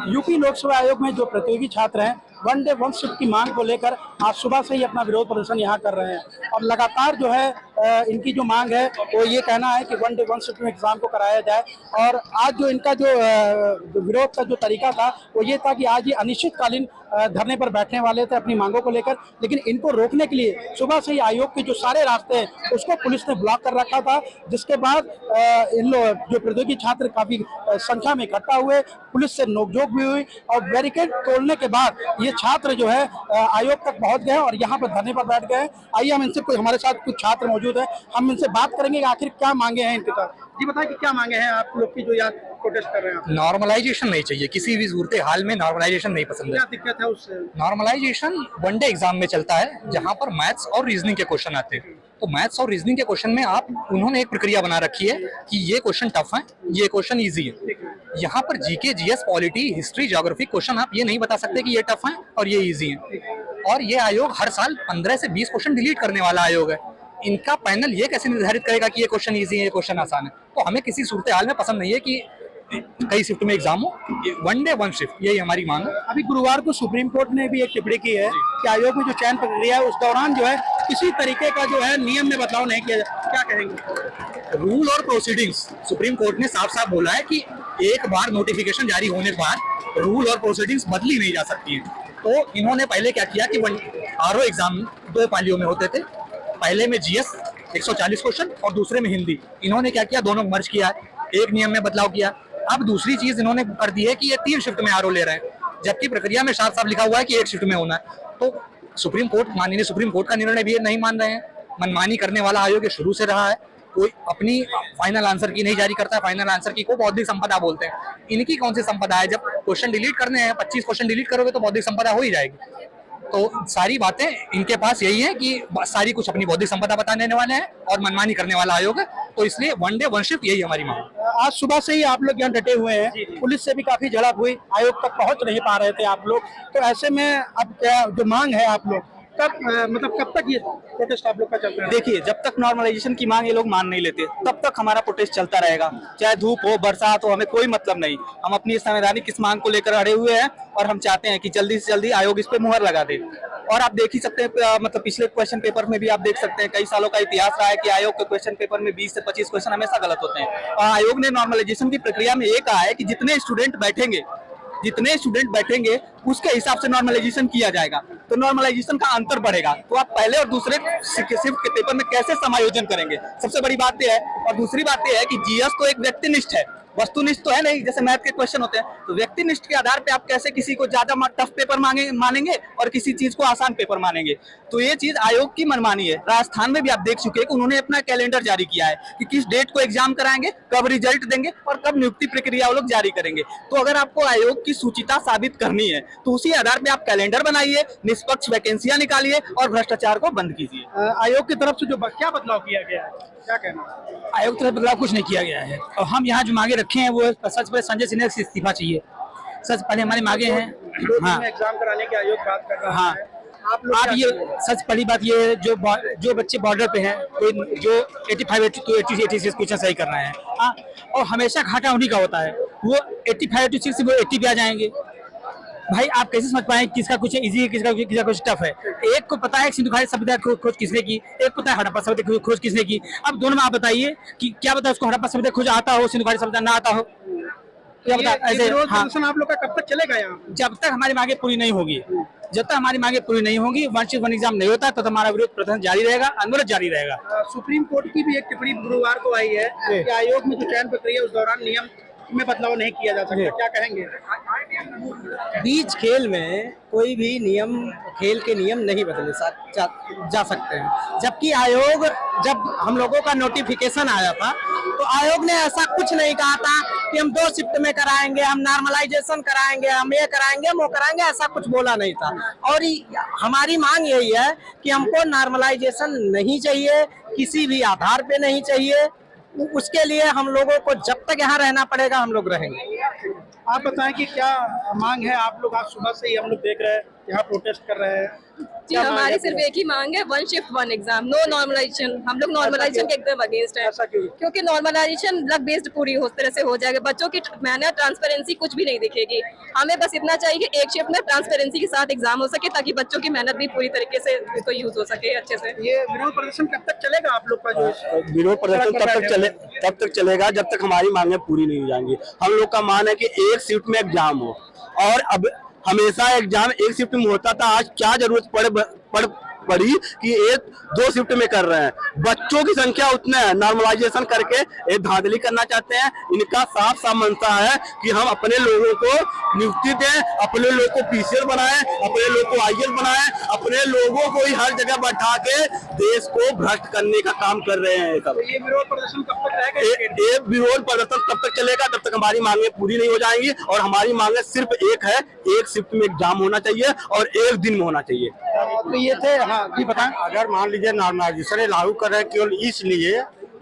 UP लोकसेवा आयोग में जो प्रतियोगी छात्र हैं वन डे वन शिफ्ट की मांग को लेकर आज सुबह से ही अपना विरोध प्रदर्शन यहाँ कर रहे हैं और लगातार जो है इनकी जो मांग है वो ये कहना है कि वन डे वन शिफ्ट में एग्जाम को कराया जाए। और आज जो इनका जो विरोध का जो तरीका था वो ये था कि आज ये अनिश्चितकालीन धरने पर बैठने वाले थे अपनी मांगों को लेकर, लेकिन इनको रोकने के लिए सुबह से ही आयोग के जो सारे रास्ते हैं उसको पुलिस ने ब्लॉक कर रखा था, जिसके बाद इन लोग जो प्रतियोगी छात्र काफी संख्या में इकट्ठा हुए, पुलिस से नोकझोंक भी हुई और बैरिकेड तोड़ने के बाद ये छात्र जो है आयोग तक पहुंच गए और यहाँ पर धरने पर बैठ गए। आइए हम इनसे, हमारे साथ कुछ छात्र मौजूद हैं, हम इनसे बात करेंगे कि आखिर क्या मांगे हैं इनके साथ। जी बताएं कि क्या मांगे हैं आप लोग की जो यहाँ प्रोटेस्ट कर रहे हैं। नॉर्मलाइजेशन नहीं चाहिए, किसी भी सूरत हाल में नॉर्मलाइजेशन नहीं पसंद है। क्या दिक्कत है उससे? नॉर्मलाइजेशन वनडे एग्जाम में चलता है जहां पर मैथ्स और रीजनिंग के क्वेश्चन आते हैं, तो मैथ्स और रीजनिंग के क्वेश्चन में उन्होंने एक प्रक्रिया बना रखी है कि ये क्वेश्चन टफ है, ये क्वेश्चन इजी है। यहाँ पर GK, GS, polity, history, geography question आप ये नहीं बता सकते कि ये टफ है और ये इजी है। और ये आयोग हर साल 15 से 20 क्वेश्चन डिलीट करने वाला आयोग है। इनका पैनल ये कैसे निर्धारित करेगा कि ये क्वेश्चन इजी है, ये क्वेश्चन आसान है? तो हमें किसी सूरत हाल में पसंद नहीं है कि कई शिफ्ट में एग्जाम हो, वन डे वन शिफ्ट, यही हमारी मांग है। अभी गुरुवार को सुप्रीम कोर्ट ने भी एक टिप्पणी की है कि आयोग में जो चयन प्रक्रिया है उस दौरान जो है किसी तरीके का जो है नियम में बदलाव नहीं किया जाए। क्या कहेंगे? रूल और प्रोसीडिंग्स, सुप्रीम कोर्ट ने साफ साफ बोला है कि एक बार नोटिफिकेशन जारी होने के बाद रूल और प्रोसीडिंग्स बदली नहीं जा सकती है। तो इन्होंने पहले क्या किया कि आरओ एग्जाम 2 पालियों में होते थे, पहले में जीएस 140 क्वेश्चन और दूसरे में हिंदी। इन्होंने क्या किया, दोनों मर्ज किया, एक नियम में बदलाव किया। अब दूसरी चीज इन्होंने कर दी है कि ये 3 शिफ्ट में आरओ ले रहे हैं, जबकि प्रक्रिया में साफ साफ लिखा हुआ है कि 1 शिफ्ट में होना है। तो माननीय सुप्रीम कोर्ट का निर्णय भी नहीं मान रहे हैं। मनमानी करने वाला आयोग ये शुरू से रहा है, कोई अपनी फाइनल आंसर की नहीं जारी करता है। फाइनल आंसर की को बौद्धिक संपदा बोलते हैं। इनकी कौन सी संपदा है? जब क्वेश्चन डिलीट करने हैं, 25 क्वेश्चन डिलीट करोगे तो बौद्धिक संपदा हो ही जाएगी। तो सारी बातें इनके पास यही है कि सारी कुछ अपनी बौद्धिक संपदा बताने वाले हैं और मनमानी करने वाला आयोग है। तो इसलिए वन डे वन शिफ्ट यही हमारी मांग है। आज सुबह से ही आप लोग यहाँ डटे हुए हैं, पुलिस से भी काफी झड़प हुई, आयोग तक पहुंच नहीं पा रहे थे आप लोग, तो ऐसे में अब क्या जो मांग है आप लोग कब तक ये प्रोटेस्ट आप लोग का चलता है? देखिए, जब तक नॉर्मलाइजेशन की मांग ये लोग मान नहीं लेते तब तक हमारा प्रोटेस्ट चलता रहेगा, चाहे धूप हो बरसात हो, हमें कोई मतलब नहीं। हम अपनी संवैधानिक इस मांग को लेकर अड़े हुए हैं और हम चाहते हैं कि जल्दी से जल्दी आयोग इस पे मुहर लगा दे। और आप देख ही सकते हैं, मतलब पिछले क्वेश्चन पेपर में भी आप देख सकते हैं, कई सालों का इतिहास रहा है कि आयोग के क्वेश्चन पेपर में 20 से 25 क्वेश्चन हमेशा गलत होते हैं। और आयोग ने नॉर्मलाइजेशन की प्रक्रिया में ये कहा है कि जितने स्टूडेंट बैठेंगे उसके हिसाब से नॉर्मलाइजेशन किया जाएगा, तो नॉर्मलाइजेशन का अंतर बढ़ेगा। तो आप पहले और दूसरे शिफ्ट के पेपर में कैसे समायोजन करेंगे, सबसे बड़ी बात यह है। और दूसरी बात यह है कि जीएस तो एक व्यक्तिनिष्ठ है, वस्तुनिष्ठ तो है नहीं, जैसे मैथ के क्वेश्चन होते हैं। तो व्यक्तिनिष्ठ के आधार पे आप कैसे किसी को ज्यादा टफ पेपर मानेंगे और किसी चीज को आसान पेपर मानेंगे? तो ये चीज आयोग की मनमानी है। राजस्थान में भी आप देख चुके हैं कि उन्होंने अपना कैलेंडर जारी किया है कि किस डेट को एग्जाम कराएंगे, कब रिजल्ट देंगे और कब नियुक्ति प्रक्रिया वो लोग जारी करेंगे। तो अगर आपको आयोग की सूचिता साबित करनी है तो उसी आधार पे आप कैलेंडर बनाइए, निष्पक्ष वैकेंसियां निकालिए और भ्रष्टाचार को बंद कीजिए। आयोग की तरफ से जो क्या बदलाव किया गया है, क्या कहना? आयोग की तरफ बदलाव कुछ नहीं किया गया है और हम यहाँ जो मांगे रखे हैं वो सच पहले संजय सिन्हा से इस्तीफा चाहिए। सच पहले हमारी मांगे हैं। हाँ, एग्जाम कराने के आयोग बात कर रहा हाँ, है। आप ये सच पहली बात ये जो बच्चे बॉर्डर पे हैं, कोई जो 85 to 86 क्वेश्चन सही कर रहे हैं, हाँ, और हमेशा घाटा उन्हीं का होता है। वो 85 to 86 वो 80 पे आ जाएंगे। भाई आप कैसे समझ पाए किसका कुछ इजी है, किसका कुछ टफ है? एक को पता है सिंधु घाटी सभ्यता खोज किसने की, एक पता है हड़प्पा सभ्यता खोज किसने की। अब दोनों में आप बताइए कि क्या पता उसको हड़प्पा सभ्यता खोज आता हो, सिंधु घाटी सभ्यता ना आता हो, क्या पता? ऐसे हाँ, आप लोग का कब तक चलेगा यहाँ? जब तक हमारी मांगे पूरी नहीं होगी, जब तक हमारी मांगे पूरी नहीं होगी, वन शिफ्ट वन एग्जाम नहीं होता तो हमारा विरोध प्रदर्शन जारी रहेगा, आंदोलन जारी रहेगा। सुप्रीम कोर्ट की भी एक टिप्पणी गुरुवार को आई है कि आयोग में जो चयन प्रक्रिया उस दौरान नियम में बदलाव नहीं किया जा सकता, क्या कहेंगे? बीच खेल में कोई भी नियम, खेल के नियम नहीं बदले जा सकते हैं। जबकि आयोग, जब हम लोगों का नोटिफिकेशन आया था तो आयोग ने ऐसा कुछ नहीं कहा था कि हम 2 शिफ्ट में कराएंगे, हम नॉर्मलाइजेशन कराएंगे, हम ये कराएंगे, हम वो कराएंगे, ऐसा कुछ बोला नहीं था। और हमारी मांग यही है कि हमको नॉर्मलाइजेशन नहीं चाहिए, किसी भी आधार पे नहीं चाहिए। उसके लिए हम लोगों को जब तक यहाँ रहना पड़ेगा हम लोग रहेंगे। आप बताएं कि क्या मांग है आप लोग? आज सुबह से ही हम लोग देख रहे हैं यहाँ प्रोटेस्ट कर रहे हैं। जी क्या मांग हमारी है सिर्फ आपकी? एक ही मांग है, 1 शिफ्ट 1 एग्जाम, नो नॉर्मलाइजेशन। हम लोग नॉर्मलाइजेशन के एकदम अगेंस्ट है, ऐसा क्यों? क्योंकि नॉर्मलाइजेशन लक बेस्ड पूरी उस तरह से हो जाएगा, बच्चों की मेहनत ट्रांसपेरेंसी कुछ भी नहीं दिखेगी। हमें बस इतना चाहिए कि एक शिफ्ट में ट्रांसपेरेंसी के साथ एग्जाम हो सके, ताकि बच्चों की मेहनत भी पूरी तरीके से इसको यूज हो सके अच्छे से। ये विरोध प्रदर्शन कब तक चलेगा आप लोग का जो विरोध प्रदर्शन तब तक चलेगा जब तक हमारी मांगे पूरी नहीं हो जाएंगी। हम लोग का मान है कि एक शिफ्ट में एग्जाम हो, और अब हमेशा एग्जाम एक शिफ्ट में होता था, आज क्या जरूरत पड़ी कि एक 2 शिफ्ट में कर रहे हैं। बच्चों की संख्या उतना है, नॉर्मलाइजेशन करके एक धांधली करना चाहते हैं। इनका साफ साफ मनसा है कि हम अपने लोगों को नियुक्ति दें, अपने लोगों को पीसीएल बनाएं, अपने लोगों को आईएएस बनाएं, अपने लोगों को ही हर जगह बैठा के देश को भ्रष्ट करने का काम कर रहे हैं। सब ये विरोध प्रदर्शन कब तक रहेगा? ये विरोध प्रदर्शन तब तक चलेगा जब तक हमारी मांगे पूरी नहीं हो जाएंगी। और हमारी मांगे सिर्फ एक है, एक शिफ्ट में एग्जाम होना चाहिए और एक दिन में होना चाहिए। तो ये थे, हाँ जी बताएं। अगर मान लीजिए नॉर्मलाइजेशन लागू कर रहे हैं केवल इसलिए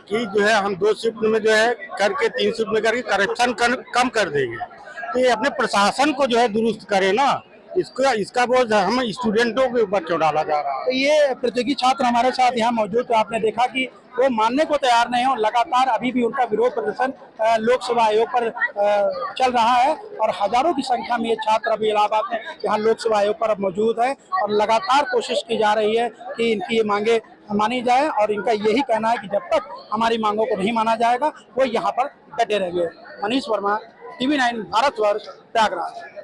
कि जो है हम 2 शिफ्ट में जो है करके 3 शिफ्ट में करके करप्शन कम कर देंगे, तो ये अपने प्रशासन को जो है दुरुस्त करे ना। इसका बोझ हम स्टूडेंटों के ऊपर क्यों डाला जा रहा है? तो ये प्रतियोगी छात्र हमारे साथ यहाँ मौजूद थे। आपने देखा कि वो मानने को तैयार नहीं है और लगातार अभी भी उनका विरोध प्रदर्शन लोकसभा आयोग पर चल रहा है, और हजारों की संख्या में ये छात्र अभी इलाहाबाद में यहाँ लोकसभा आयोग पर मौजूद है, और लगातार कोशिश की जा रही है कि इनकी ये मांगे मानी जाए। और इनका यही कहना है कि जब तक हमारी मांगों को नहीं माना जाएगा वो यहाँ पर डटे रहेंगे। मनीष वर्मा, TV9 भारतवर्ष, प्रयागराज।